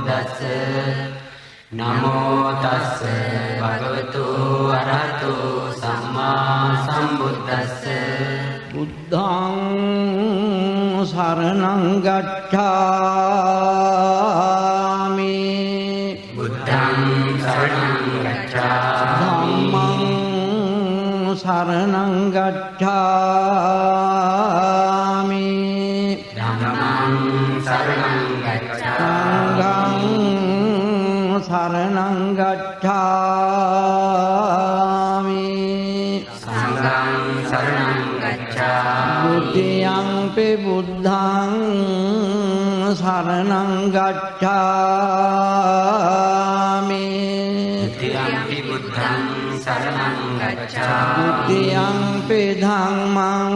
සම්බුද්දස්ස නමෝ තස්ස භගවතු අරහතු සම්මා සම්බුද්දස්ස බුද්ධං සරණං ගච්ඡාමි බුද්ධං සරණං ගච්ඡාමි ධම්මං සරණං ගච්ඡාමි ධම්මං සරණං ගච්ඡාමි සරණං ගච්ඡාමි සංඝං සරණං ගච්ඡාමි ဒုတိယံ පි බුද්ධං සරණං ගච්ඡාමි ဒုတိယံ පි බුද්ධං සරණං ဒု ගච්ඡාමි တိယံ පි ධම්මං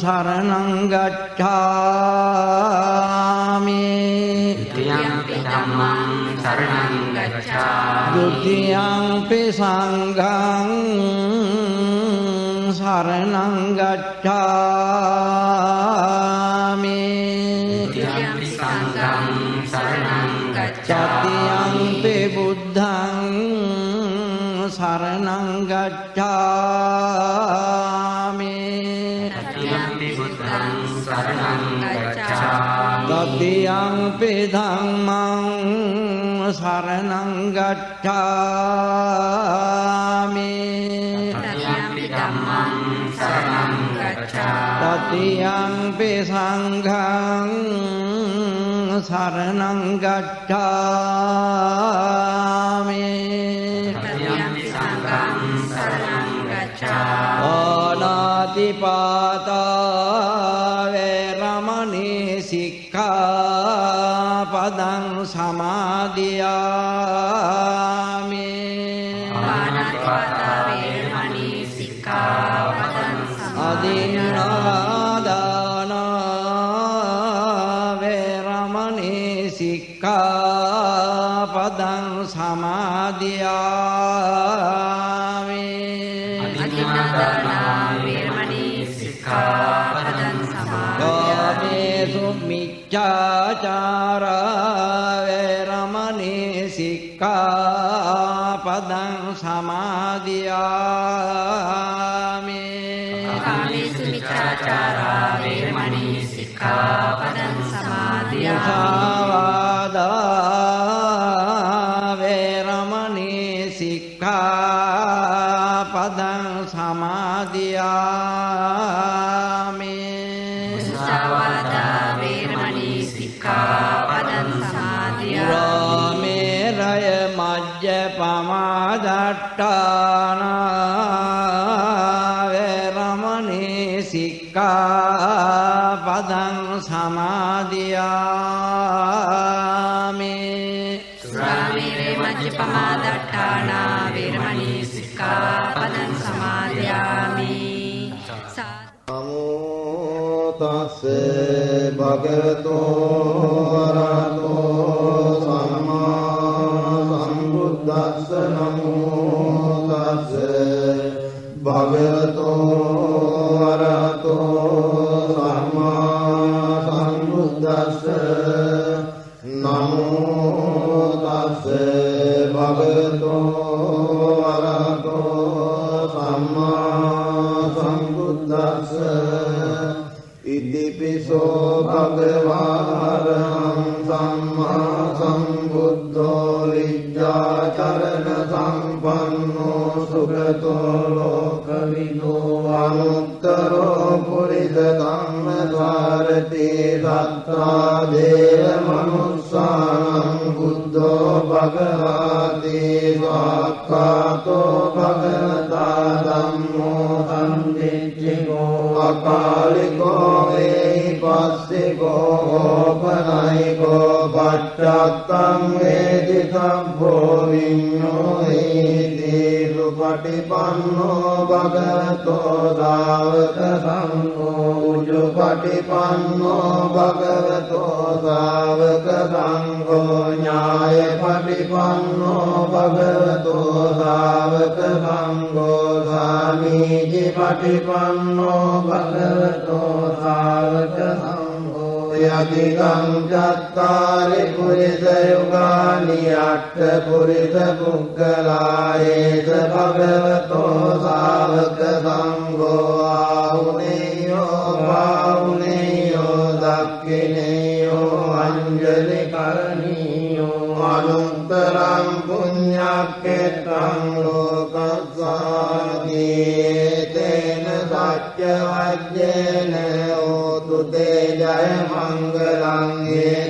සරණං ගච්ඡාමි ဒုတိယံ පි ධම්මං සරණං ගච්ඡාමි ဒုတိယံ පි සංඝං සරණං ගච්ඡාමි ဒုတိယံ පි සංඝං සරණං තතියං ගච්ඡාමි ပိ බුද්ධං සරණං ගච්ඡාමි တတိယံ පි බුද්ධං සරණං ගච්ඡාමි တတိယံ ပိ ධම්මං සරණං ගච්ඡාමි တတိယံ පි ධම්මං සරණං ගච්ඡාමි တတိယံ ပိ සංඝං සරණං ගච්ඡාමි တတိယံ පි සංඝං සරණං ගච්ඡාමි ආනාති පාතා වේරමණී සික්ඛාපදං සමාදියාමි පාණාතිපාතා වේරමණී සික්ඛාපදං අදින්නාදාන වේරමණී සික්ඛාපදං සමාදියාමි අදින්නාදාන වේරමණී සික්ඛාපදං සමාදියාමි කාමේසු මිච්ඡාචාරා වේරමණී සික්ඛාපදං සමාදියාමි කාමේසු මිච්ඡාචාරා වේරමණී සික්ඛාපදං සමාදියාමි මුසාවාදා වේරමණී සික්ඛාපදං සමාදියාමි මුසාවාදා වේරමණී සික්ඛාපදං සමාදියාමි රාමේරය මජ්ජපමාදට්ඨාන වේරමණී සික්ඛාපදං සමාදියාමි සුරාමේරේ මජ්ජපමාදට්ඨාන වේරමණී සික්ඛාපදං සමාදියාමි නමෝ තස්සේ භගවතෝ අරහතෝ සම්මා සම්බුද්දස්ස නමෝ තස්සේ භගවතෝ අරහතෝ සම්මා සම්බුද්දස්ස නමෝ තස්සේ භගවතෝ අරහතෝ සම්මා සම්බුද්දස්ස ඉතිපිසෝ භගවාරහං සම්මා සම්බුද්ධෝ ලිජ්ජාචරණ සම්පන්නෝ සුගතෝ ලෝකවිදෝ අනුත්තරෝ පුරිස ධම්මද්වාරති සත්තා දේව මනුස්සානං බුද්ධෝ භගවාති ස්වාක්ඛාතෝ භගවතා ධම්මෝ සම්දිච්චිකෝ අකාලිකෝ පස්සිකෝ ඕපනයිකෝ පච්චත්තං වේදි සම්භෝ විඤ්ඤෝ හේති සුපටිපන්නෝ භගවතෝ දාවක සංඝෝ උජුපටිපන්නෝ භගවතෝ දාවක සංඝෝ ඥායපටිපන්නෝ භගවතෝ දාවක සංඝෝ සාමීචි පටිපන්නෝ භගවතෝ දාවක සංඝෝ යදිකං චත්තාරි පුරිස යුගානි අට්ඨ පුරිස පුග්ගලායේස භගවතෝ ශාවක සංඝෝ ආහුනේයෝ භාවුනේයෝ දක්ඛිනේයෝ අංජලි කරණීයෝ අනුත්තරං පුඤ්ඤක්ඛේතං ලෝකස්සාති තේන සච්ච වජ්ජේන හෝතු තේ ජය මංගලං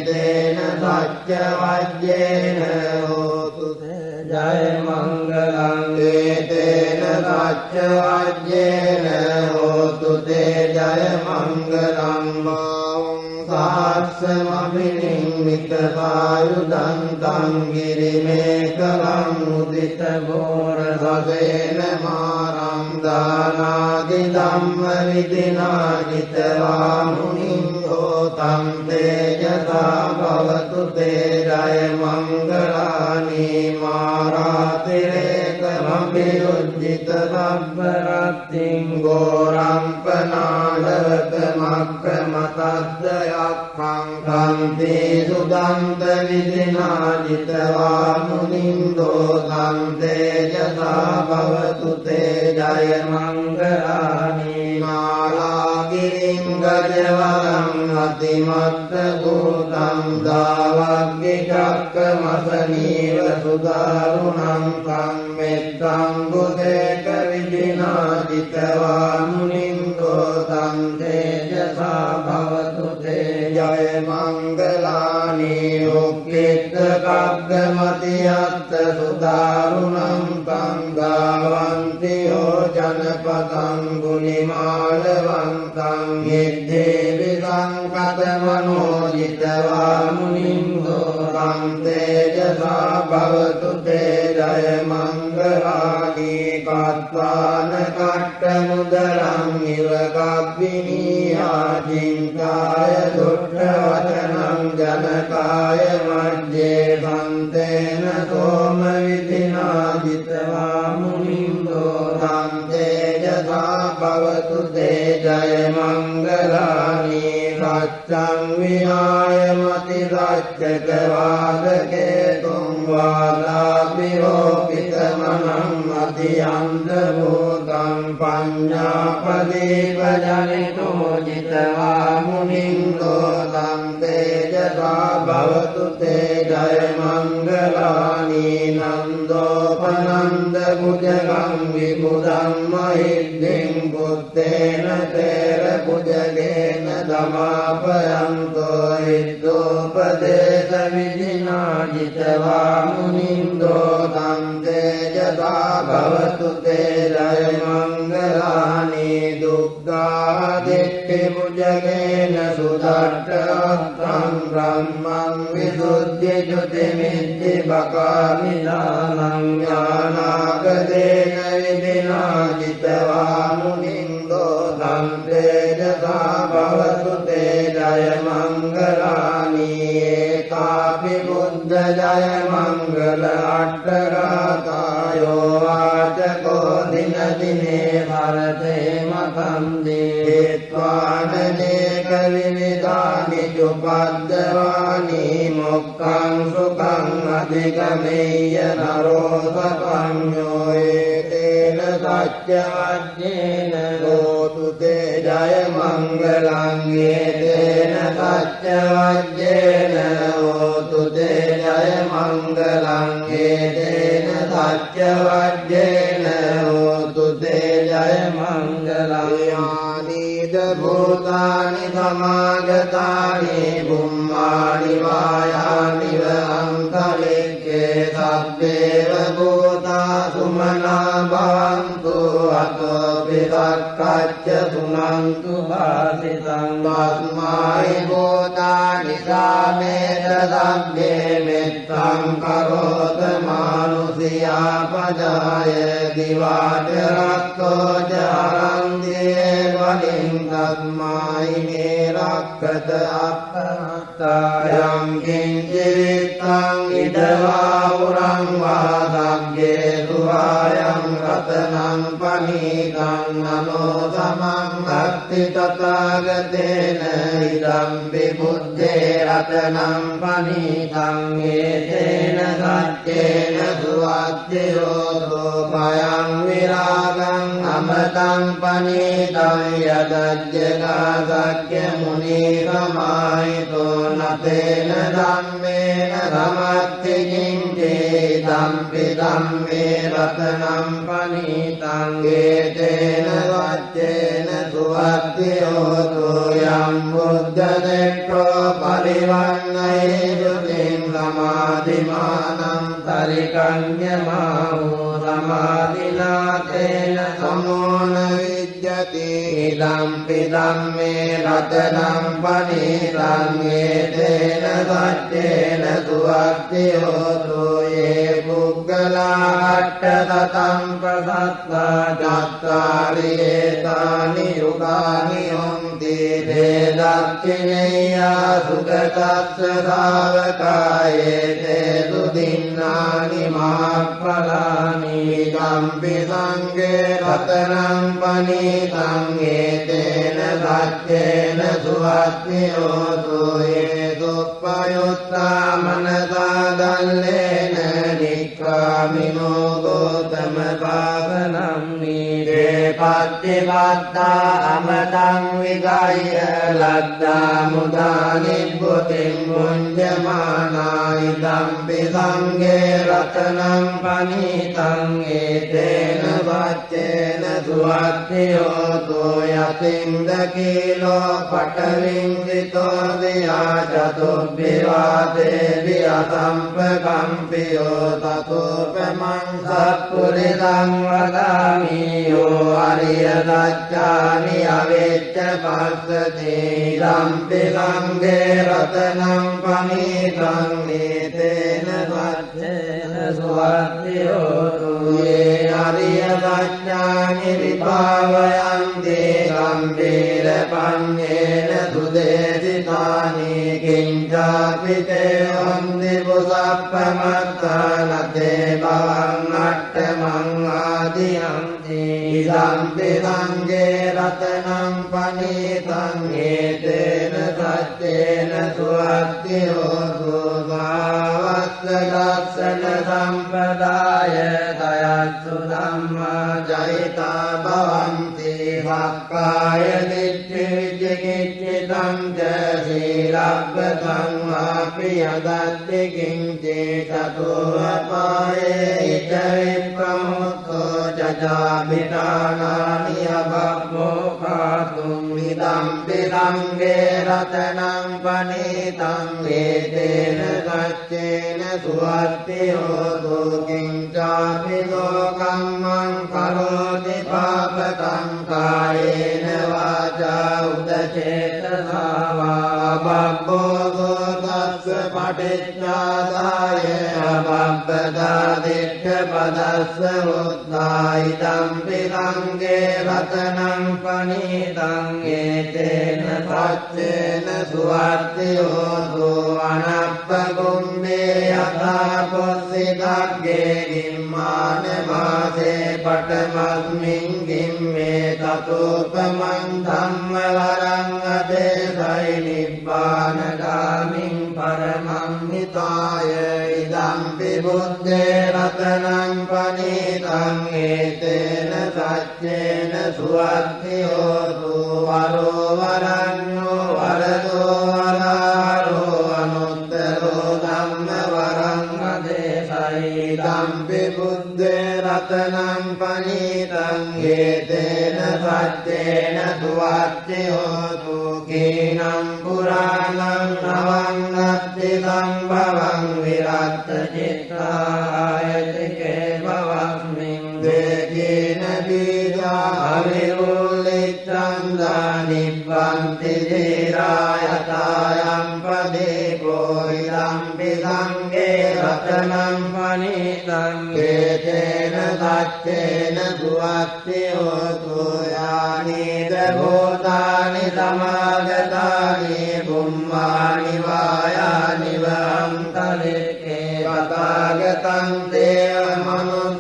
තේන සච්ච වජ්ජේන හෝතු තේ ජය මංගලං තේන සච්ච වජ්ජේන හෝතු තේ ජය මංගලං සාස්සමපිනිම්මිත සායුධන්තං ගිරිමේකලං උදිත ගෝර සසේන මාරං දානාදි ධම්ම විදිනාජිතවා මුනිං හෝතං තේජසා භවතු තේ ජය මංගලානි මාරාතිරේකමපිරුජ්ජිත සබ්බරත්තිං ගෝරම්පනාඩවක මක්කමතද්දයක්ඛං කන්ති සුදන්ත විදිනාජිතවා මුනින්දෝ සම්තේජසා භවතු තේ ජය මංගලානි මාලාගිරිං ගජවරං අතිමත්ත භූතං දාවග්ගිකක්කමසනීව සුදාරුණං සම්මෙත්තං බුදේක විදිනාජිතවා මුනින්දෝ සම්තේජසා භවතු තේ ජය මංගලානි උක්කිට කග්ගමතියත්ත සුදාරුණං සංගාවන්තියෝ ජනපතං ගුණිමාලවන්තං යෙද්දේවි සංකතමනෝජිතවා මුනින්දෝ සම්තේජසා භවතු තේ ජය මංගලානි කත්වාන කට්ට මුදලං ඉව කබ්බිනීයාජින්කාය දුට්ඨ වචනං ජනකාය මජ්ජේ සන්තේන සෝම විදිනාජිතවා මුනින්දෝ සම්තේජසා භවතු තේ ජය මංගලානි සච්ඡං විහාය මති සච්චක වාදකේතුං වාදාපිරෝපිත මනං අතියන්ත භූතං පඤ්ඤාපදීප ජනිතෝ ජිතවා මුනින්දෝ සම්තේජසා භවතු තේ ජය මංගලානි නන්දෝපනන්ද බුජගං විබුධං මහිද්දිං බුත්තේන තේර බුජගේන දමාපයන්තෝ ඉද්දෝපදේශ විදිනාජිතවා මුනින්දෝ සම්තේජසා භවතු තේ ජය මංගලානි දුක්ඛාදිට්ඨි බුජගේන සුදට්ඨං බ්‍රහ්මං විසුද්ධි ජුතිමිච්ඡි බකාමිලානං ඥානාගදේන විදිනාජිතවා මුනින්දෝ සම්තේජසා භවතු තේ ජය මංගලානි ඒකාපි බුද්ධ ජය මංගල අට්ඨගාතායෝ වාචකෝ දින දිනේ භරතේ මතං දේත්වානනේක විවිධානි චුපද්දවානි මොක්ඛං සුඛං අධිගමේය නරෝ සපඤ්ඤෝ ඒතේන සච්ච වජ්ජේන හෝතු තේ ජය මංගලං ඒතේන සච්ච වජ්ජේන හෝතු තේ ජය මංගලං ඒතේන සච්ච වජ්ජේන හෝතු තේ ජය මංගලං යානිද භූතානි සමාගතානි බුම්මානි වායානි වංකලෙක්කේ සබ්බේව භූතා සුමනා භවන්තු අතෝ පිසක්කච්ච සුනන්තු භාසිතං තස්මායි භූතානි සාමේත සබ්බේ මෙත්තං කරෝත මානුසියා පජාය දිවාච රක්ඛෝ චරන්දියේ වලින් තස්මායි මේ රක්ඛත අප්පමත්තායං කිංචිරිත්තං ඉදවා උරං වාසග්ග සංඝේ සුවායං රතනං පනීතං නමෝ තමං අත්ති තථාගතේන ඉදම්පි බුද්ධේ රතනං පනීතං ඒතේන සච්චේන සුවච්චයෝ පයං විරාගං අමතං පනීතං යදජ්ජගා සක්්‍ය මුනි සමාහිතෝ නතේන ධම්මේන සමත්ති කිංචේ ධම්පි ධම්මේ රතනං පනීතං ඒතේන වච්චේන සුවත්තියෝතු යම් බුද්ධ දෙක්ඛෝ පරිවන්නයේ දුතින් සමාධිමානං තරිකඤ්ඤමාහෝ සමාධිනාතේන සමෝන විජ්ජති ධම්පි ධම්මේ රතනං පනීතං ඒතේන සච්චේන සුවත්තියෝතු යේ පුග්ගලා අට්ඨතතං ප්‍රසත්තා චත්තාරි ඒතානි යුගානි හොන්ති තේ දක්ඛිනේයා සුගතස්ස ශාවකායේ තේ දුදින්නානි මහප්පලානි ධම්පි සංඝේ රතනං පනීතං ඒතේන සච්චේන සුවත්තියෝතු යේ දුප්පයුත්තා මනසා දල්ලේන නික්ඛාමිනෝ ගෝතම පාසනම් නීතේ පත්තිවත්තා අමතං විගය ලද්දා මුදා නිබ්බුතින් මුඤ්ජමානායි ධම්පි සංඝේ රතනං පනීතං ඒතේන වච්චේන සුවත්තියෝතු යතින්ද කීලෝ පඨවින් සිතෝ දියා චතුබ්බිවාතේ වියසම්පකම්පියෝ තතෝපමං සත්පුරිසං වදාමි යෝ අරිය සත්‍යානි අවෙච්ච පස්සති ධම්පි සංඝේ රතනං පනීතං නේතේන සච්චේන සුවත්තියෝතු යේ අරිය සත්‍යානි විභාවයන්ති ගම්භීර පඤ්ඤේන සුදේසිතානි කිංචාපිතේ වන්දි පුසප්පමත්තානතේ භවං අට්ඨමං ආදියන්ති ධම්පි සංඝේ රතනං පනීතං ඒතේන සච්චේන සුවත්තියෝතු භාවස්ස දස්සන සම්පදාය දයත්සු ධම්මා ජයිතා භවන්ති සක්කාය දිට්ඨි විචිකිච්ඡිතං ච සීලබ්බතං වාපි යදත්ති කිංචේ චතෝ අපායේ ඉච විප්‍රමුක්ඛෝ චජාමිතානානි අබබ්බෝ කාතුම් විදම්පි සංඝේ රතනං පනීතං ඒතේන සච්චේන සුවත්තියෝතු කිංචාපි ලෝකම්මං කරෝති පාපකං කායේන වාචා උදචේතසා වා බබ්බෝ ගෝතස්ස පටිච්චාදාය අබබ්බදා දිට්ඨ පදස්ස උද්ධායි ධම්පි සංඝේ රතනං පනීතං ඒතේන සච්චේන සුවත්තියෝතු අනප්පගුම්මේ යථා පොස්සිදග්ගේ ගිම්මාන මාසේ පඨමස්මින් ගිම්මේ තතෝපමං ධම්ම වරං අදේසයි නිබ්බානගාමින් පරමං හිතාය ඉදම්පි බුද්ධේ රතනං පනීතං ඒතේන සච්චේන සුවත්තියෝතු වරෝ වරඤ්ඤෝ වරදෝ වරාරෝ අනුත්තරෝ ධම්ම වරං අදේසයි ධම්පි බුද්ධේ රතනං පනීතං ඒතේන සච්චේන සුවත්තියෝතු කීනම් පුරාණං නවන්නත්ති සම්භවං විරත්ත චිත්තායතිකේ භවස්මින් දේකේන බීජා අවිරුල්ලිච්ඡන්දා නිබ්බන්ති ධීරායතායම් පදේ කෝයිදම්පි සංඝේ රතනං පනීතං ඒතේන සච්චේන සුවත්තියෝතු යානිද භූතානි සමාගතානි බුම්මානි වායානි වන්තලේ වතාගතං දේව මනෝ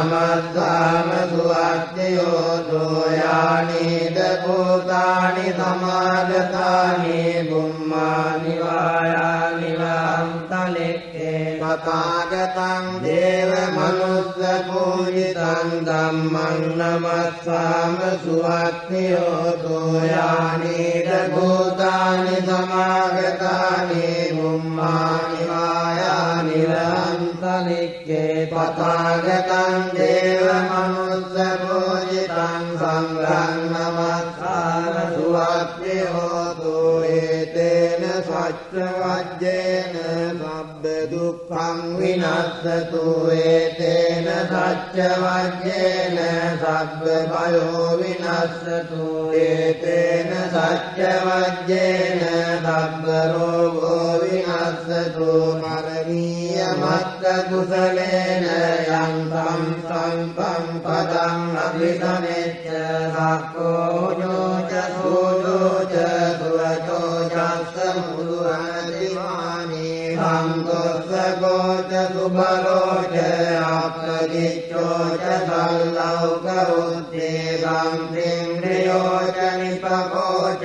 නමස්සාම සුවත්තියෝ දෝයානීද භූතානි සමාගතානි බුම්මානි වායානි වන්තලෙක්කේ තථාගතං දේව මනුස්ස පූජිතං ධම්මං නමස්සාම සුවත්තියෝ දෝයානීද භූතානි සමාගතානි බුම්මානි වායානි වන්තලෙක්කේ තථාගතං දේව මනුස්ස පූජිතං සංඝං නමස්සාම සුවත්තියෝ දෝයේතේන සච්ච වජ්ජේන සබ්බ දුක්ඛං විනස්සතු ඒතේන සච්ච වජ්ජේන සබ්බ භයෝ විනස්සතු ඒතේන සච්ච වජ්ජේන සබ්බ රෝගෝ විනස්සතු කරණීය මත්ත කුසලේන යන්තං සංතං පදං අභිසමෙච්ච සක්ඛෝ ජෝච සෝජෝච සුවචෝ චස්ස මුදු අනතිමානි සම්දොස්ස ගෝච සුබලෝච අප්පදිච්චෝච සල්ලෞක උත්තේ සම්ප්‍රියෝච නිපකෝච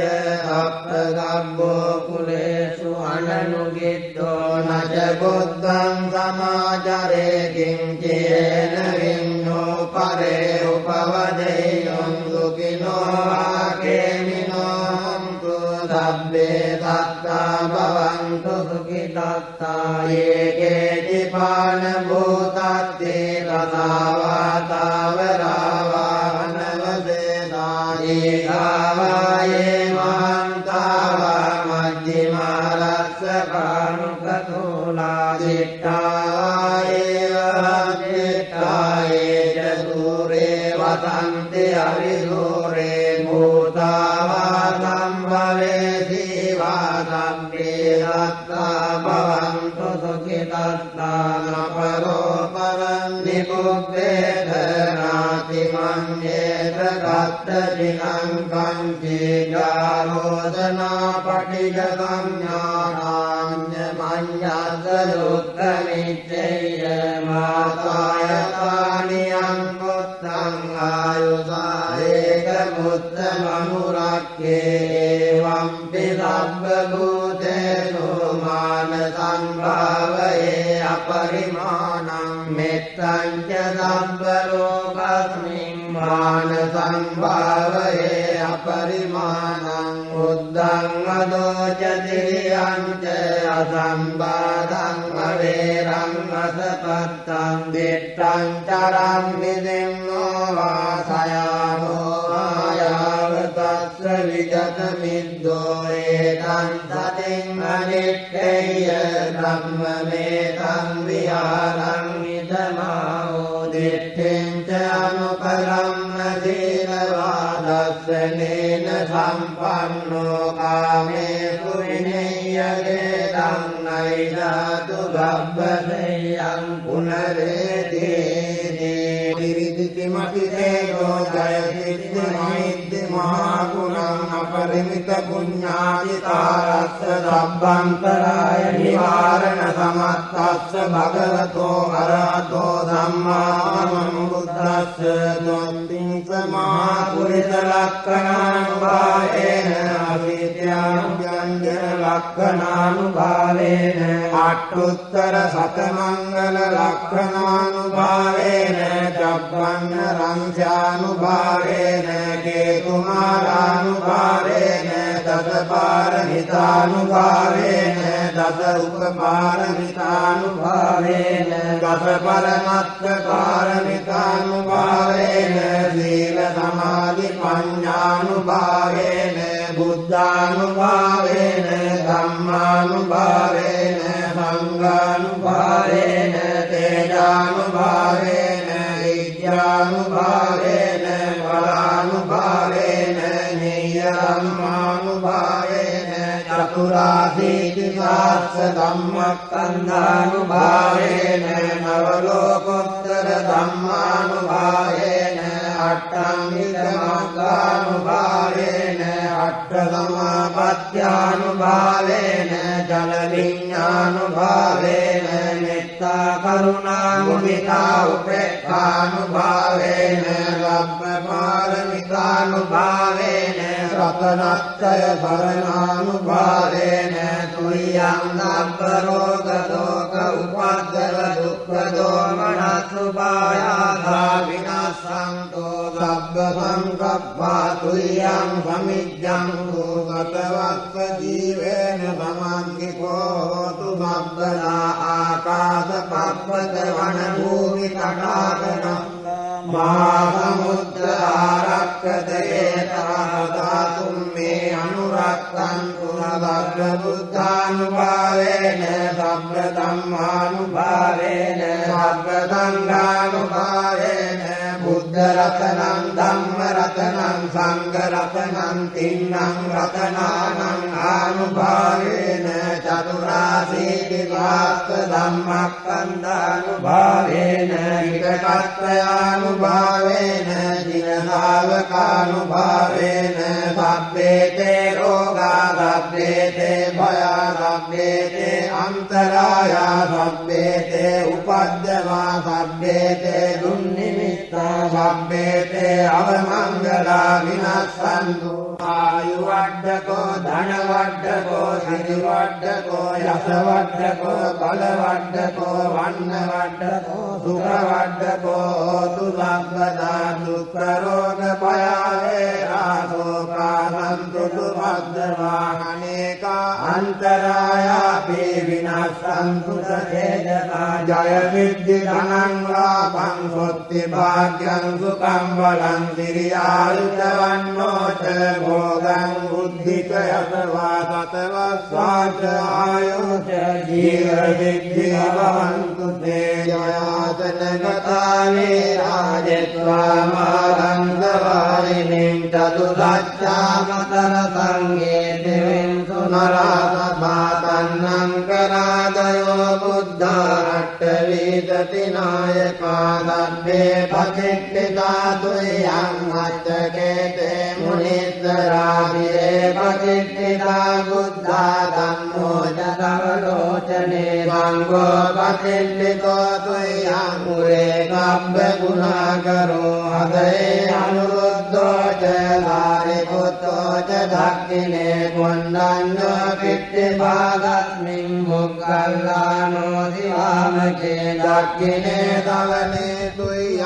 අප්පගබ්බෝ කුලේසු අනනුගිත්තෝ නච බුද්ධං සමාචරේ කිංචේන වින්නෝ පරේ උපවදේයං සුඛිනෝ ආකේමිනෝ හන්තු සබ්බේ සත්තා භවන්තු සුඛිතත්තා යේකේචි පාන භූතත්තේ තථාවාතාවරාවානවදේසා ඒකාවායේ මහන්තාවා මජ්ජිමාරස්ස කානුකතෝලා දිට්ඨායේවත්තිට්ඨායේ චතුරේ වසන්ති අරිසූරේ භූතාවා සම්භවේ සීවා සම්පේ රත්තා භවන්තු සුඛිතත්තා නපරෝ පරං නිබුද්ධේත නාති මඤ්ඤේත ගත්ත දිනං කංචේ ජාරෝදනා පටිග සංඥානාඤ්ඤ මඤ්ඤස්ස දුක්ඛනිච්ඡය මාතායතානියං මුත්තං ආයුසා ඒක මුත්ත මනුරක්ඛේ වම්පි සබ්බ භූතේසු මාන සංභාවයේ අපරිමාණං මෙත්තං ච සබ්බ ලෝකස්මින් මාන සංභාවයේ අපරිමාණං උද්දං අදෝච දිරියං ච අසම්බාධං අවේරං අසපත්තං දිට්ඨං චරං නිදෙන්නෝ වාසයාමෝ ආයාවතස්ස විගත මිද්දෝ ඒතං සතින් අනිත්තේය බ්‍රහ්මමේතං විහාරං නිදමාෝ දිට්ඨිං ච අනුපරම්ම සීලවාදස්සනේන සම්පන්නෝ කාමේසු විනය්‍යගේතං නෛදාතු ගබ්බසෙයං පුනරේතේති විරිදිති මතිදේයෝ ජයසිද්ධි මහිද්දි මහා ගුණං අපරිමිත පුඤ්ඤාදිතාරස්ස සබ්බන්තරාය නිවාරණ සමත්තස්ස භගවතෝ අරහතෝ ධම්මා සම්බුද්දස්ස දොන්තිංස මහා පුරිස ලක්ඛණානුභාවේන අවිද්‍යානුභ්‍යංජන ලක්ඛණානුභාවේන අට්ඨුත්තර සතමංගල ලක්ඛණානුභාවේන චබ්බන්න රංසානුභාවේන කේතුමාලානුභාවේන දසපාරමිතානුභාවේන දස උපපාරමිතානුභාවේන දස පරමත්ත පාරමිතානුභාවේන සීල සමාධි පඤ්ඤානුභාවේන බුද්ධානුභාවේන ධම්මානුභාවේන සංඝානුභාවේන තේජානුභාවේන විද්‍යානුභාවේන බලානුභාවේන නියරම්මානුභාවේන චතුරාසීති සාස්ස ධම්මස්කන්ධානුභාවේන නවලෝකෝත්තර ධම්මානුභාවේන අට්ඨංගික මග්ගානුභාවේන අට්ඨ සමාපත්ත්‍යානුභාවේන ජල විඤ්ඤානුභාවේන මෙත්තා කරුණා මුදිතා උපේක්ඛානුභාවේන සබ්බපාරමිතානුභාවේන රතනත්‍රය සරණානුභාවේන තුරියං සබ්බරෝග දෝක උපද්දව දුක්ඛ දෝමනස්සුපායාසා විනාශන්තෝ සබ්බ සංකප්පා තුරියං සමිජ්ජං සුගතවස්ස ජීවේන සමන්තිකෝ හෝතු සබ්බනා ආකාශ පප්පත වන භූමි තටාකන මහා සමුද්‍ර ආරක්කත ඒතාදාතුම් මේ අනුරක්ඛන්තු සබ්බ බුද්ධානුභාවේන සබ්බ ධම්මානුභාවේන සබ්බ සංඝානුභාවේන බුද්ධ රතනං ධම්ම රතනං සංඝ රතනං තින්නං රතනානං ආනුභාවේන චතුරාසීති වාස්ස ධම්මක්ඛන්දානුභාවේන ඊකත්ත්‍යානුභාවේන ජිනසාවකානුභාවේන සබ්බේතේ රෝගා සබ්බේතේ භයා සබ්බේතේ අන්තරායා සබ්බේතේ උපද්දවා සබ්බේතේ දුන්නිමිත්තා සබ්බේතේ අවමංගලා විනස්සන්තු ආයුවඩ්ඩකෝ ධනවඩ්ඩකෝ සිරිවඩ්ඩකෝ යසවඩ්ඩකෝ බලවඩ්ඩකෝ වන්නවඩ්ඩකෝ සුඛවඩ්ඩකෝ හෝතු සබ්බදා දුක්ඛ රෝග භයාවේ රාසෝකා සන්තුතු මද්දවා අනේකා අන්තරායාපි විනාශන්තු සේජතා ජය විද්දි ධනං ලාභං සොත්ති භාග්‍යං සුඛං බලං සිරියාලුතවන්නෝච භෝගං බුද්ධික යතවා සතවස්සාච ආයෝච ජීවවිද්දි භවන්තු තේ ජයාතන ගතාවේ රාජත්වා මාදංගවාරිනින් චතුසච්ඡාමතර සංගේ දෙවෙන් සුනරාසභාතන්නං කරාදයෝ බුද්ධාරට්ඨ වේදති නායකා සබ්බේ පතිට්ඨිතා තුයං අච්චකේතේ මුනිස්සරාවිරේ පතිට්ඨිතා බුද්ධා ධම්මෝ චතවලෝචනේ සංඝෝ පතිට්ඨිතෝ තුයං මුරේ කබ්බ ගුණාකරෝ හදේ අනුරුද්ධෝ ච සාරිපුත්තෝ ච දක්ඛිනේ කොණ්ඩඤ්ඤෝ පිට්ඨිපාදස්මින් මොග්ගල්ලානෝ දිවාමකේ දක්ඛිනේ දවනේ තුයං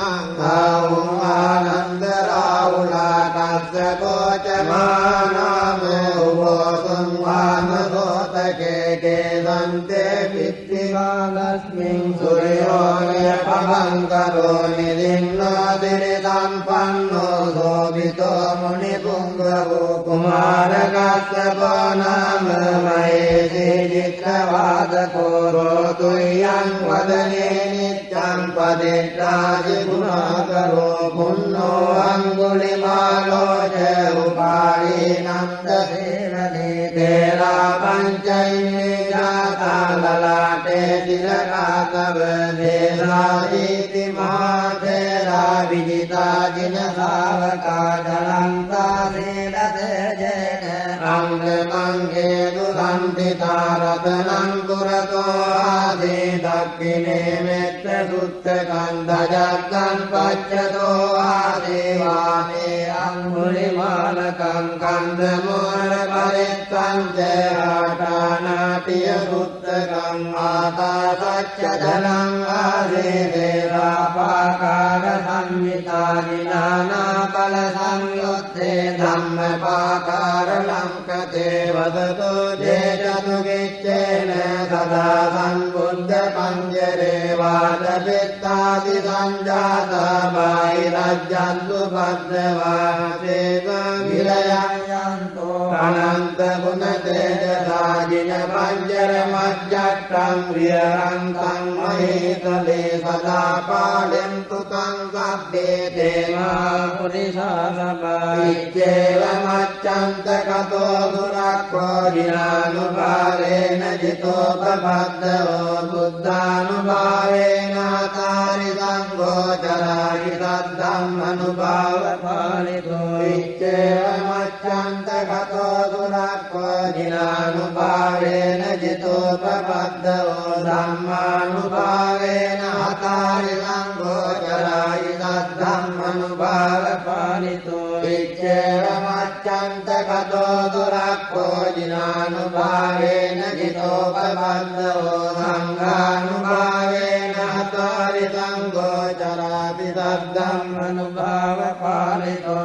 ආවෝ ආනන්ද රාහුලා කස්සකෝ ච මානාමෝ උවෝසං වාමසෝතකේ කේදන්තේ පිට්ඨිපාදස්මින් සුරයෝය පබංකරෝ නිදින්නෝ දිරි සම්පන්නෝ සෝභිතෝ මුනි පුංගවෝ කුමාර කස්සපෝ නාම මහේසී චිත්‍රවාදකෝ රෝතුයං වදනේ නිච්ඡං පදිත්‍රාජි ගුණාකරෝ පුන්නෝ අංගුලිමාලෝ ච උපාරී නන්ද සේවනේ තේරා පංචෛමේ ජාතා ලලාටේ තිලකාකව දේශාදීති මහතේරා විජිතා ජින සාවකා ජලන්තා සේලතේජේන අංගමංගේ දුසන්තිතා රතනං කුරතෝ ආදී දක්ඛිනේ මෙත්ත සුත්තකං දජක්ඛං පච්චතෝ ආදේවානේ අංගුලිමාලකං කන්දමෝර පරිත්තං ච ආඨානාතිය සුත්තකං ආකාසච්ච ධනං ආදී දේවාපාකාර සංවිතා විනානා බල සංයුත්තේ ධම්මපාකාර ලංකතේ වදතෝ ජේතතු කිච්චේන සදා සම්බුද්ධ පංජරේ වාදපෙත්තාදි සංජාතා බාහිරජ්ජන්තු බද්දවා සේව විරයං යන්තෝ අනන්ත ගුණ තේජසා ජින පංජර මජ්ජට්ටං විරංකං මහේතලේ සදා පාලෙන්තු තං සබ්බේ දේවා පුරිසා සබා ඉච්ඡේව මච්ඡන්ත කතෝ දුරක්ඛෝ ජිනානුභාවේන ජිතෝ පබද්දවෝ බුද්ධානුභාවේන ආතාරි සංඝෝ චරාරි සද්ධම්මනුභාව පාලිතෝ ඉච්ඡේව මච්ඡන්ත කතෝ දුරක්ඛෝ ජිනානුභාවේන ජිතෝපපද්දෝ ධම්මානුභාවේන හතාරිලං ගෝචරායි ධම්මනුභාව පානිතෝ විච්ඡේව මච්ඡන්ත කතෝ දුරක්ඛෝ ජිනානුභාවේන ජිතෝපපද්දෝ සංඝානුභාවේන හතාරිලං ගෝචරාති ධම්මනුභාව පානිතෝ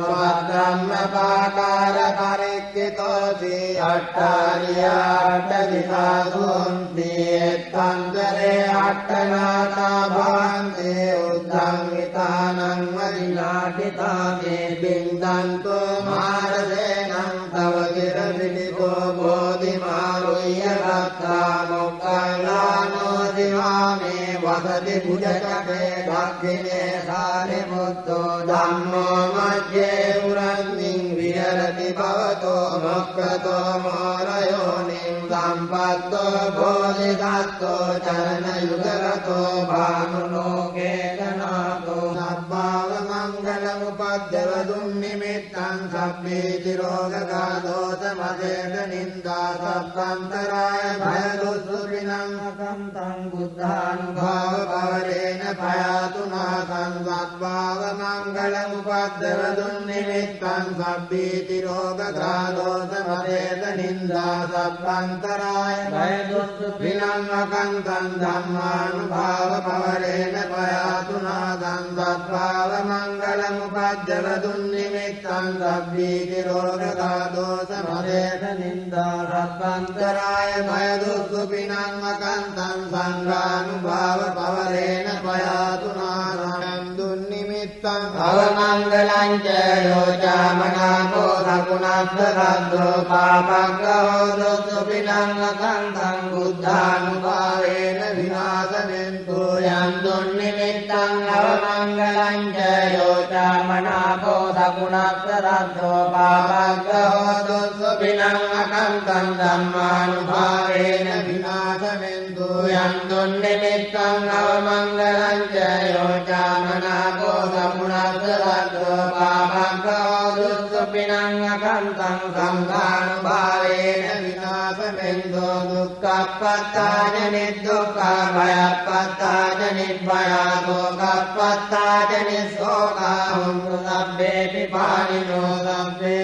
ධම්මපාකාර පරික්ඛිතෝති අට්ඨාරියාට දිසාසුන්ති එත්තන්තරේ අට්ඨනාතා භවන්ති උද්ධං විතානං වදිනාටිතාමේ බින්දන්තෝ මාරසේනං තව කිරමිනිකෝ බෝධිමාරුය්‍ය ගත්තා මොක්ඛලානෝ දිවාමේ වසති බුජකේ දක්ඛිනේ සාරිපුත්තෝ ධම්මෝ මජ්ජේ උරන්නින් විහෙරති භවතෝ මොක්ඛතෝ මෝරයෝනින් සම්පත්තෝ බෝධිසත්වෝ චරණ යුගරතෝ භානුලෝකේ ගනාතෝ සබ්බාව මංගල උපද්දව දුන්නිමිත්තං සබ්බේති රෝගගාදෝත මදේද නින්දා සබ්බන්තරාය භය දුස්සුපිනං අකන්තං බුද්ධානුභාව පවරේන භයාතුනාසං සබ්බාව මංගල උපද්දව දුන්නිමිත්තං සබ්බේති රෝගගාදෝත මදේද නින්දා සබ්බන්තරාය භය දුස්සුපිනං අකන්තං ධම්මානුභාව පවරේන භයාතුනාසං සබ්බාව මංගල උපද්දව දුන්නිමිත්තං සබ්බේති රෝගගාදෝත මදේද නින්දා සබ්බන්තරාය භය දුස්සුපිනං අකන්තං සංඝානුභාව පවරේන භයාතුනාසං දුන්නිමිත්තං අවමංගලං ච යෝචාමනාපෝ සකුණස්ස සද්දෝ පාපග්ගෝ දුස්සුපිනං අකන්තං බුද්ධානුභාවේන විනාශනෙන්තු යං දුන්නිමිත්තං අවමංගලං ච යෝචාමනාපෝ සකුණස්ස සද්දෝ පාපග්ගෝ දුස්සුපිනං අකන්තං ධම්මානුභාවේන විනාශනෙන්තු යං දුන්නිමිත්තං අවමංගලං ච යෝචාමනාපෝ සකුණස්ස සද්දෝ පාපග්ගෝ දුස්සුපිනං අකන්තං සංඝානුභාවේන විනාශනෙන්තු දුක්ඛප්පත්තාන නිදුක්ඛා භයප්පත්තාන නිබ්බයා සෝකප්පත්තාන නිසෝකා හුන්තු සබ්බේ පිපානිනෝ සබ්බේ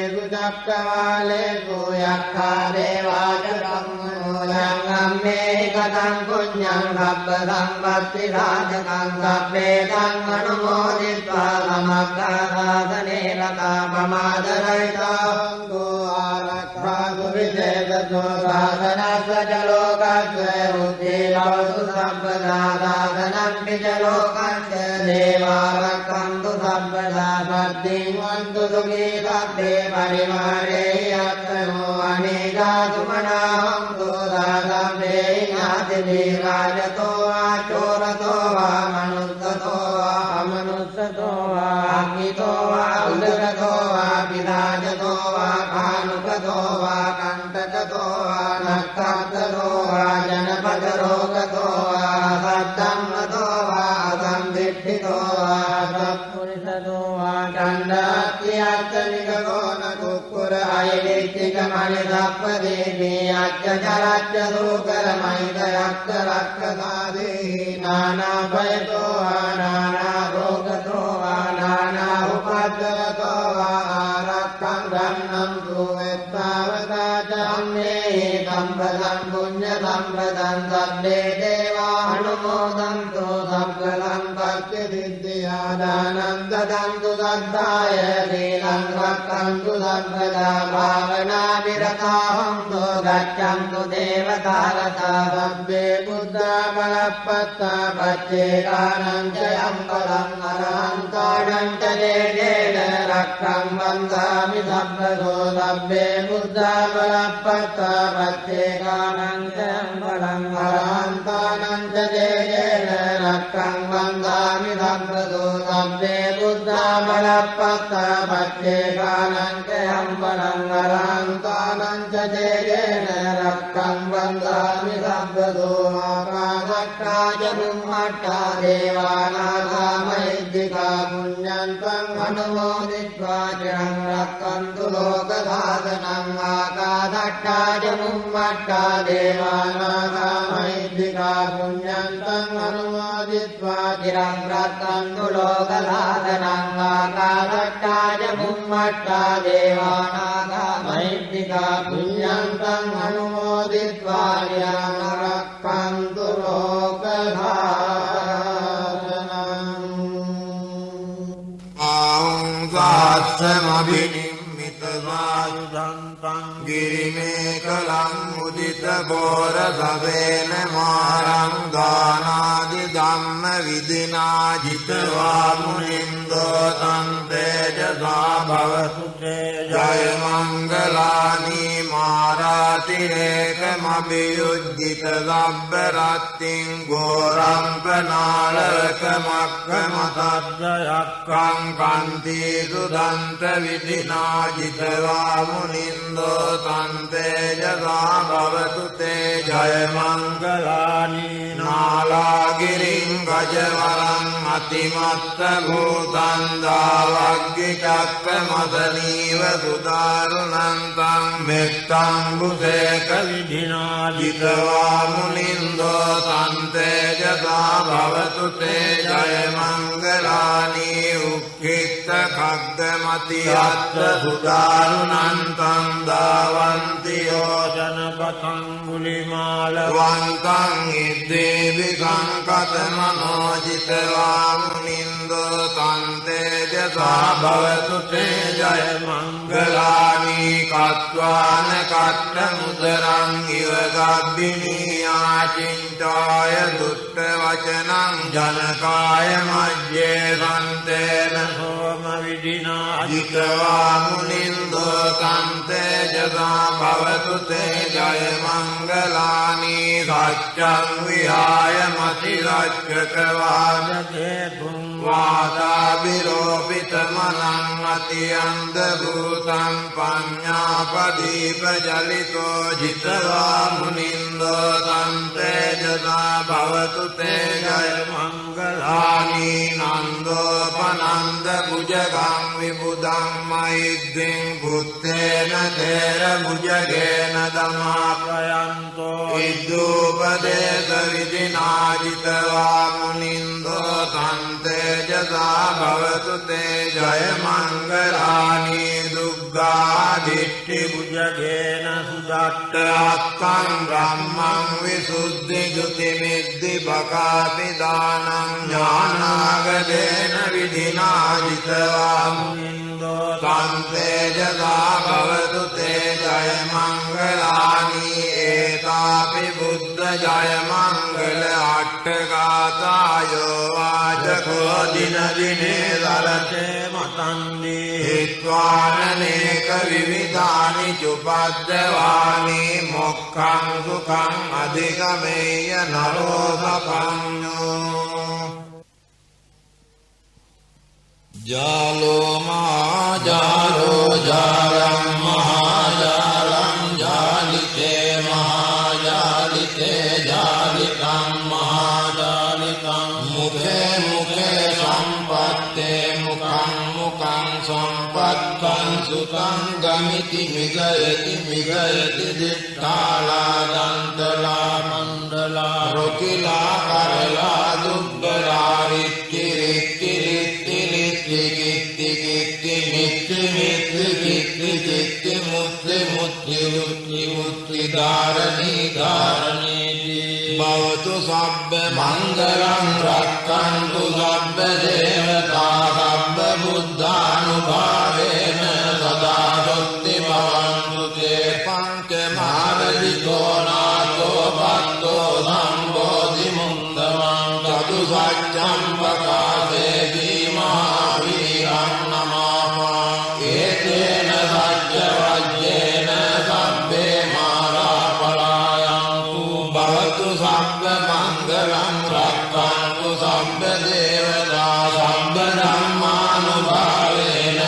දුක්ඛවාලේසු යක්ඛා දේවාච බ්‍රහ්මනෝ යං අම්මේ කතං පුඤ්ඤං සබ්බ සම්පත්ති රාජකං සබ්බේ තං අනුමෝදිत्वा සමක්ඛාසනේ ලතා පමාදරයිතා ගෝ ආරක්ඛාසු විදේකෝ සාසනස්ස ජලෝකස්සේ උත්තේ භවතු සම්පදා දාසනං පිජලෝකස්ස දේවාරක්ඛන්තු සම්පදා සද්දින් වන්තු සුඛී සබ්බේ පරිවාරේ යත්තනෝ අනේකා සුමනාහං දාසම්බේ ඥාතිදී රාජතෝ ආචෝරතෝ වා මනුස්සතෝ වා අමනුස්සතෝ වා අග්නිතෝ වා උදකතෝ වා පිදාජතෝ වා කානුකතෝ වා කණ්ඨකතෝ වා නක්ඛත්තරෝ වා ජනපද රෝගතෝ වා සද්ධම්මතෝ වා අසම්දිට්ඨිතෝ වා සත්පුරිසතෝ වා චණ්ඩාත්‍යත්තනිකෝ නකුක්කුර අයදිත්තික මනිසප්පදේමේ අච්චචරච්ච සූකර මහිත යක්ඛ රක්ඛසාදේ නානා භයතෝ වා නානා රෝගතෝ වා නානා උපද්දවතෝ වා ආරක්ඛං ගන්නං සුවෙත්තාවතා චම්මේ සම්පදං පුඤ්ඤ සම්පදං සබ්බේ දේවා අනුමෝදන්තෝ සබ්බලං පච්ච සිද්ධියා දානං දදන්තු සද්ධාය සීලං රක්ඛන්තු සම්පදා භාවනා විරතාහං ගච්ඡන්තු දේවතාරතා සබ්බේ බුද්ධා බලප්පත්තා පච්චේකානං චයං බලං අරහන්තානං ච දේන රක්ඛං වන්දාමි සබ්බසෝ සබ්බේ බුද්ධා බලප්පත්තා පච්චේකානං චයං බලං අරහන්තානං ච දේන රක්ඛං වන්දාමි සබ්බසෝ සබ්බේ බුද්ධා බලප්පත්තා පච්චේකානං චයං බලං අරහන්තානං ච දේන රක්ඛං වන්දාමි සබ්බසෝ ආකාශට්ටා ච බුම්මට්ටා දේවානාගා මහිද්දි මහිද්దికා පුඤ්ඤන්තං අනුමෝදිत्वा චිරං රක්ඛන්තු ලෝක සාසනං ආකාශට්ටා ච බුම්මට්ටා දේවානාගා මහිද්దికා පුඤ්ඤන්තං අනුමෝදිत्वा චිරං රක්ඛන්තු ලෝක සාසනං ආකාශට්ටා ච බුම්මට්ටා දේවානාගා මහිද්దికා පුඤ්ඤන්තං අනුමෝදිत्वा චිරං රක්ඛන්තු ලෝක සාත්සමබිනිම්මිතවායුධන්තං ගිරිමේකලං උදිත බෝර සවේන මාරං දානාදි ධම්ම විදිනා ජිතවා මුනින්දෝ තං තේජසා භවතු ජය මංගලානි මාරාතිරේකමබියුද්ධිත සබ්බ රත්තිං ගෝරං පනාලක මක්ඛමතද්දයක්ඛං කන්ති සුදන්ත විදිනා ජිතවා මුනින්දෝ තං තේජසා භවතු තේ ජය මංගලානි නාලාගිරින් ගජවරං අතිමත්ත භූතං දාවග්ගි චක්කමදනීව සුදාරුණං තං මෙත්තං බුසේක විදිනා ජිතවා මුනින්දෝ තං තේජසා භවතු තේ ජය මංගලානි උක්ඛිත khග්ගමති අත්ථ සුදාරුණං තං දාවන්ති යෝජනපතං ගුලිමාල වන්තං ඉද්දේ විසංකත මනෝජිතවා මුනින්දෝ තං තේජසා භවතු තේ ජය මංගලානි කତ୍වාන කට්ඨ මුදරං ඉව ගබ්බිනී ආචින්තාය දුට්ඨ වචනං ජනකාය මජ්ජේ සන්තේන සෝම විදිනා ජිතවා මුනින්දෝ තං තේජසා භවතු තේ ජය මංගලානි සච්ඡං විහාය මති රච්ඡක වාදකේ තුං වාදාබිරෝපිත මනං අතියන්ද භූතං පඤ්ඤාපදීප ජලිතෝ ජිතවා මුනින්දෝ තං තේජසා භවතු තේ ජය මංගලානි නන්දෝපනන්ද බුජගං විබුධං මෛද්දිං පුත්තේන තේර බුජගේන දමාපයන්තෝ ඉද්දූපදේශ විදිනා ජිතවා මුනින්දෝ තං තේජසා භවතු තේ ජය මංගලානි දුග්ගා දිට්ඨි බුජගේන සුදට්ඨ අක්ඛං බ්‍රහ්මං විසුද්ධි ජුති මිද්දි බකාපි දානං ඥානාගදේන විදිනා ජිතවා මුනින්දෝ තං තේජසා භවතු තේ ජය මංගලානි ඒතාපි බුද්ධ ජය මංගල අට්ඨගාතායෝ වාචකෝ දින දිනේ දරතේ මතන්දි හිත්වානනේක විවිධානි චුපද්දවානි මොක්ඛං සුඛං අධිගමේය නරෝ සපඤ්ඤෝ ජාලෝ මහාජාලෝ ජාලං මහාජාලං ජාලිතේ මහාජාලිතේ ජාලිකං මහාජාලිකං මුඛේ මුඛේ සම්පත්තේ මුඛං මුඛං සම්පත්තං සුඛං ගමිති මිගයති මිගයති දිට්ඨාලා දන්තලා මණ්ඩලා රොකිලා කරලා දුබ්බලා රික්කි රික්කි රික්කි රික්කි කිත්ති කිත්ති මිත්ති මිත්ති කිත්ති කිත්ති මුත්ති මුත්ති මුත්ති මුත්ති ධාරණී ධාරණීති භවතු සබ්බ මංගලං රක්ඛන්තු සබ්බ දේවතා සබ්බ බුද්ධානුභාවේන සදා සොත්ති භවන්තු තේ පංච මහරජිතෝ නාතෝ භක්තෝ සම්බෝධි මුන්දමං චතු සත්‍යං පකාදේති මහාවීරං නමාමා ඒතේන සත්‍ය වජ්ජේන සබ්බේ මාරා පලායන්තු භවතු සබ්බ මංගලං රක්ඛන්තු සබ්බ දේවතා සබ්බ ධම්මානුභාවේන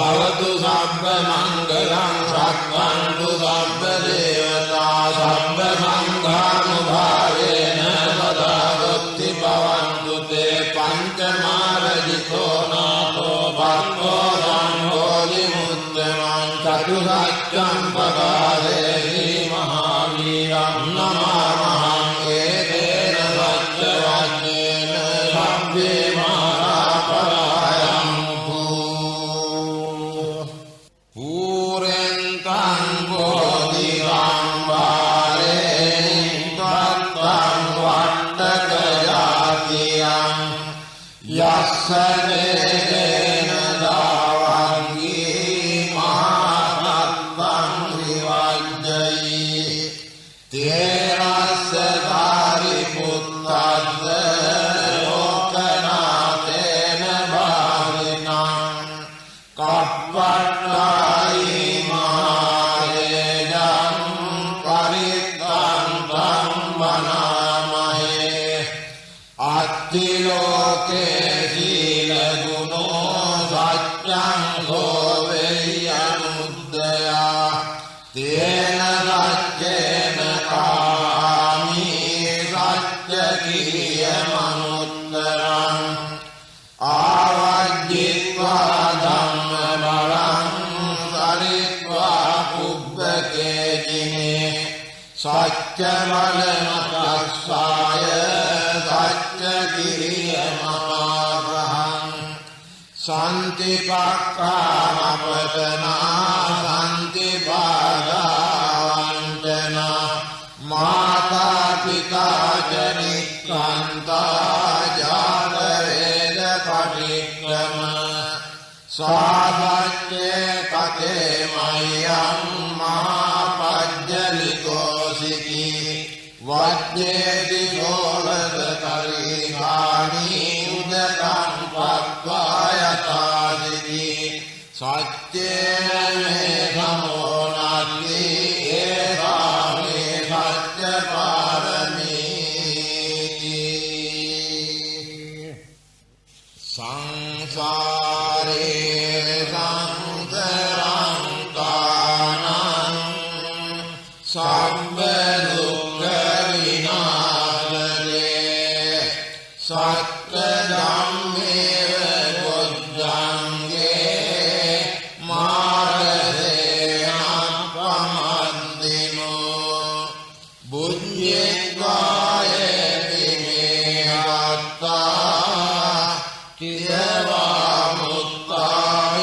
भवतु सब्ब मंगलं रक्षन्तु सब्ब देवता सब्ब संघानुभावेन सदा बुद्धि भवन्तु ते पंचमारजितो नाथो भक्तो संबोधिमुत्तमं चतुसत्यं पगादेहि महावीरं नमामहं एतेन सत्यवाक्येन सब्बे महापरायं पूरेन्तं बोधिराम्बारेण त्वत्तं वट्टकजातीयं यस्य वेदेन दावङ्गी महातत्त्वं विवाज्ययि तेरस्य सारिपुत्रस्य लोकनाथेन भाविनं कपट्टायि महारेजं परित्रान्तं वनामहे अत्तिलोके शीलगुणो सत्यं गोवेयमुदया तेन सत्येन कामी सत्यकीयमनुत्तरम् आवज्जित्वा धम्मबलं सरित्वा कुब्बकेजिने सत्यबलमतस्साय सत्यकीयममाग्रहम् शान्तिपक्कामपतना शान्तिभागावञ्चना माता पिता च निक्रान्ता जातवेद पठिक्रम स्वासत्ये कथे मह्यं महापज्जलितोषिकी वज्रेति षोडशकलिकानि उदकं पक्वा यथासिकी सत्येन मे समो नास्ति एषा मे सत्यपारमीति संसारे संसरान्तानां सर्वदुःखविनाशने सत्यधम्मेव बुद्धङ्गे मारसेनापमन्दिनो बुद्धित्वायेति मे हत्ता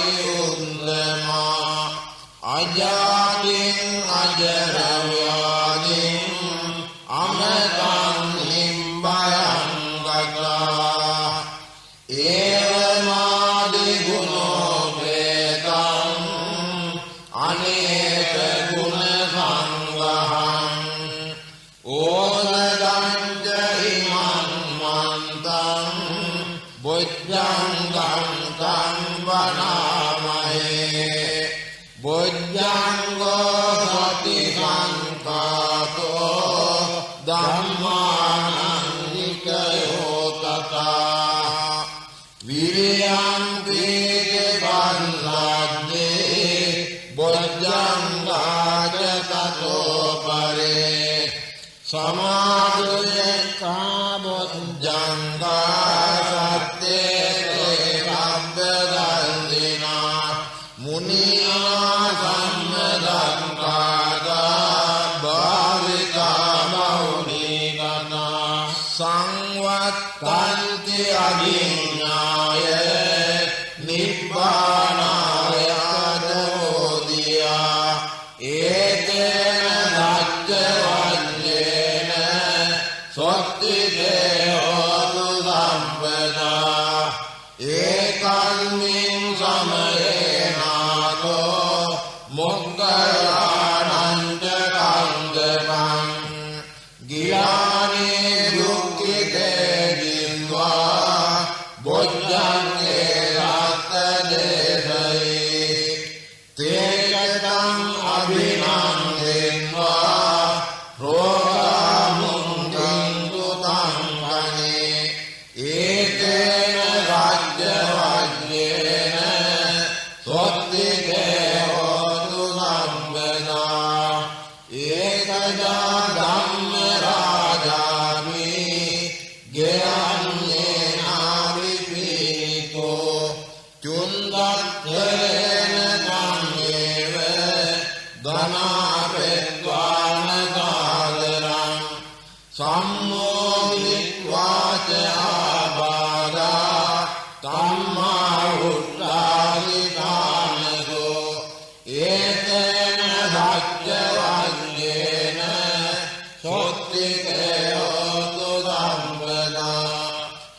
चिरवामुत्तायुन्दमा अजातिं अजरव्याधिं अमृतं निम्बयं गता एवमादिगुणो वेदम् अनेकगुणसङ्गहम् ओदं च इमन्मन्तं बुद्धङ्गं तं वनामहे बुद्धङ्गो सति सङ्कातो धम्मानन्दिकयो तथा विरियं पीतिबन्धे बुद्धङ्गा च ततो परे समाधुयका बुद्धङ्गा सत्ये रब्बदन्दिना मुनिया सम्मदङ्गादा भाविका मौलिगना संवत्तन्ति अभिज्ञाय निब्बाणाय दवोदिया एतेन सत्यवाक्येन स्वस्तिदेहोतु सम्पदा एकस्मिन् समये नाथो मुक्तयानञ्च काङ्गपम् गिलानि दुःखिते जिह्वा बुद्धङ्गे रक्तदेशय වත්තේන කන්නේව ධනාපෙත්වාන කාදරං සම්මෝදිත්වාච ආබාධා තම්මා උත්තාදිතානකෝ ඒතේන සච්චවං්ජේන සොත්තිකයෝතු සම්පදා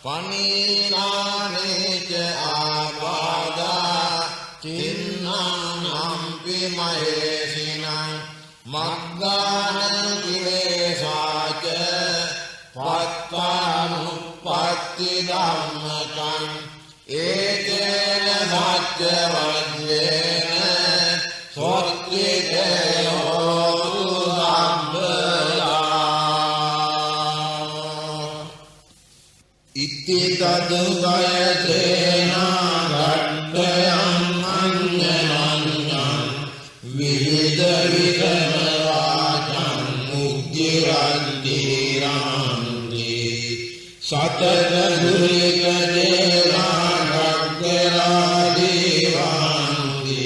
පනීනානේච ආබාධා චින්නානම්පි මහේසිනං මග්ගාන කිලේසාච පත්තානුප්පත්ති ධම්මකං ඒකේන සච්චවං්ජේන සොත්තිකයෝතු සම්පදා ඉති තදුගයතේනා ගණ්ඨයං අඤ්ඤනඤ්ඤං විවිධ විකම වාචං මුග්ගිරන්ති රාන්ති සතත දුරික දේවා ගග්ගලා දේවාන්ති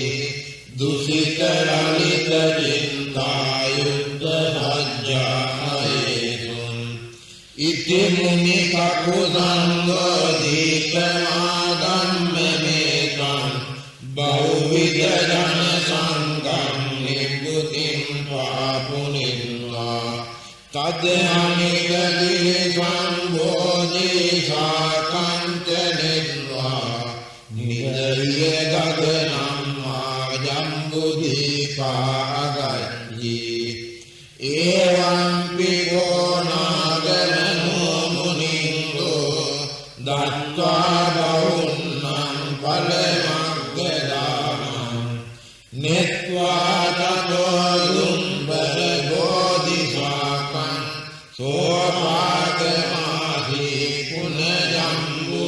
දුසිත ලලිත චින්තායුක්ත භජ්ජායේතුං ඉති මුනි කකුසංගෝ දීපමාගම්මේකං බහුවිධ ජන සංඝං නිබ්බුතිං පාපුනින්වා තදහමිකදී සම්බෝධි සාකංච නිර්වා නිදරිය ගගනම්මා ජම්බුදීපාගච්ඡී එවං පිගෝ නාගනෝ මුනිංගෝ දත්වා බෞන්නං පලමග්ගදානං නෙත්වා තතෝ දුම්බර බෝධිසාකං සෝපාගමාදී පුනජම්බුදීපා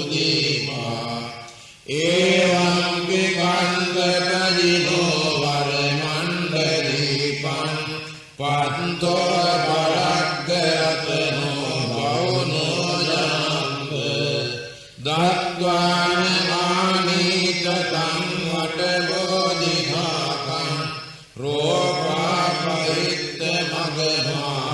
එවං පිකන්දකදිනෝ වරමණ්ඩදීපං පන්තෝ පරග්ගරතනෝ බෞනෝ ජනම්බ දත්වාන මානීතතං වටබෝධිධාකං රෝපා පරිත්ත මගධා